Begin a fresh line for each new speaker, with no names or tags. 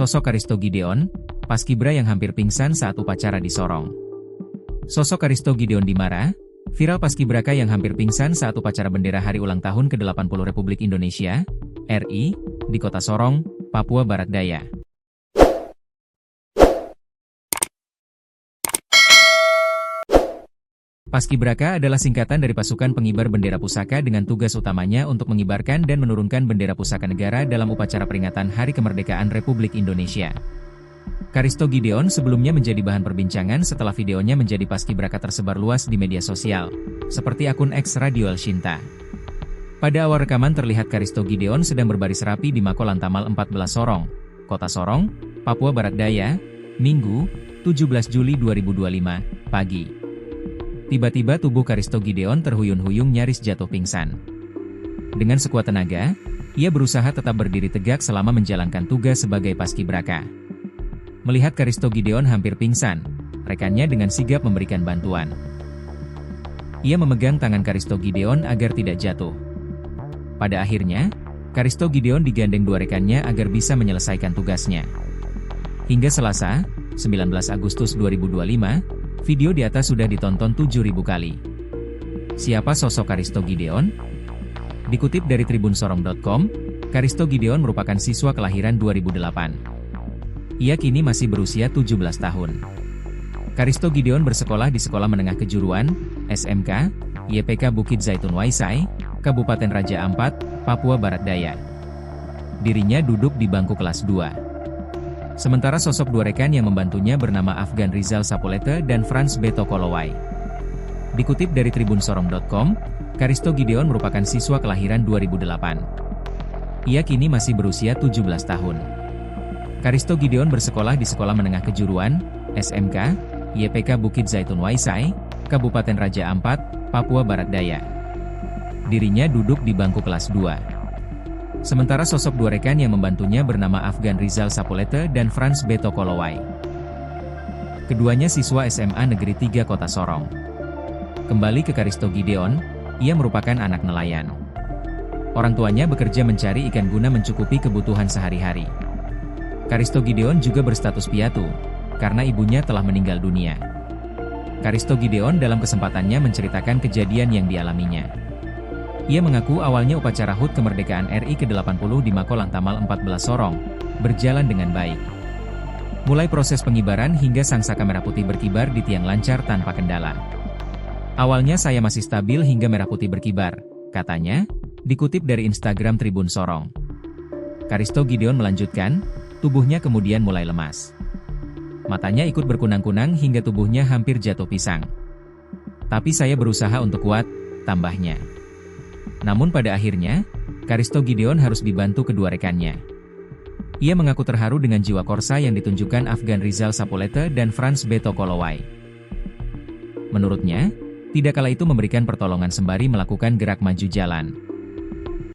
Sosok Karisto Gideon, paskibra yang hampir pingsan saat upacara di Sorong. Sosok Karisto Gideon Dimara, viral paskibraka yang hampir pingsan saat upacara bendera hari ulang tahun ke-80 Republik Indonesia, RI, di kota Sorong, Papua Barat Daya. Paskibraka adalah singkatan dari pasukan pengibar bendera pusaka dengan tugas utamanya untuk mengibarkan dan menurunkan bendera pusaka negara dalam upacara peringatan Hari Kemerdekaan Republik Indonesia. Karisto Gideon sebelumnya menjadi bahan perbincangan setelah videonya menjadi paskibraka tersebar luas di media sosial, seperti akun X Radio El Shinta. Pada awal rekaman terlihat Karisto Gideon sedang berbaris rapi di Mako Lantamal 14 Sorong, Kota Sorong, Papua Barat Daya, Minggu, 17 Juli 2025, pagi. Tiba-tiba tubuh Karisto Gideon terhuyung-huyung nyaris jatuh pingsan. Dengan sekuat tenaga, ia berusaha tetap berdiri tegak selama menjalankan tugas sebagai paskibraka. Melihat Karisto Gideon hampir pingsan, rekannya dengan sigap memberikan bantuan. Ia memegang tangan Karisto Gideon agar tidak jatuh. Pada akhirnya, Karisto Gideon digandeng dua rekannya agar bisa menyelesaikan tugasnya. Hingga Selasa, 19 Agustus 2025, video di atas sudah ditonton 7.000 kali. Siapa sosok Karisto Gideon? Dikutip dari tribunsorong.com, Karisto Gideon merupakan siswa kelahiran 2008. Ia kini masih berusia 17 tahun. Karisto Gideon bersekolah di Sekolah Menengah Kejuruan, SMK, YPK Bukit Zaitun Waisai, Kabupaten Raja Ampat, Papua Barat Daya. Dirinya duduk di bangku kelas 2. Sementara sosok dua rekan yang membantunya bernama Afgan Rizal Sapolete dan Frans Beto Kolowai. Dikutip dari tribunsorong.com, Karisto Gideon merupakan siswa kelahiran 2008. Ia kini masih berusia 17 tahun. Karisto Gideon bersekolah di Sekolah Menengah Kejuruan, SMK, YPK Bukit Zaitun Waisai, Kabupaten Raja Ampat, Papua Barat Daya. Dirinya duduk di bangku kelas 2. Sementara sosok dua rekan yang membantunya bernama Afgan Rizal Sapolete dan Frans Beto Kolowai. Keduanya siswa SMA Negeri 3 Kota Sorong. Kembali ke Karisto Gideon, ia merupakan anak nelayan. Orang tuanya bekerja mencari ikan guna mencukupi kebutuhan sehari-hari. Karisto Gideon juga berstatus piatu, karena ibunya telah meninggal dunia. Karisto Gideon dalam kesempatannya menceritakan kejadian yang dialaminya. Ia mengaku awalnya upacara HUT Kemerdekaan RI ke-80 di Mako Lantamal 14 Sorong, berjalan dengan baik. Mulai proses pengibaran hingga sang saka merah putih berkibar di tiang lancar tanpa kendala. Awalnya saya masih stabil hingga merah putih berkibar, katanya, dikutip dari Instagram Tribun Sorong. Karisto Gideon melanjutkan, tubuhnya kemudian mulai lemas. Matanya ikut berkunang-kunang hingga tubuhnya hampir jatuh pisang. Tapi saya berusaha untuk kuat, tambahnya. Namun pada akhirnya, Karisto Gideon harus dibantu kedua rekannya. Ia mengaku terharu dengan jiwa korsa yang ditunjukkan Afgan Rizal Sapolete dan Frans Beto Kolowai. Menurutnya, tidak kala itu memberikan pertolongan sembari melakukan gerak maju jalan.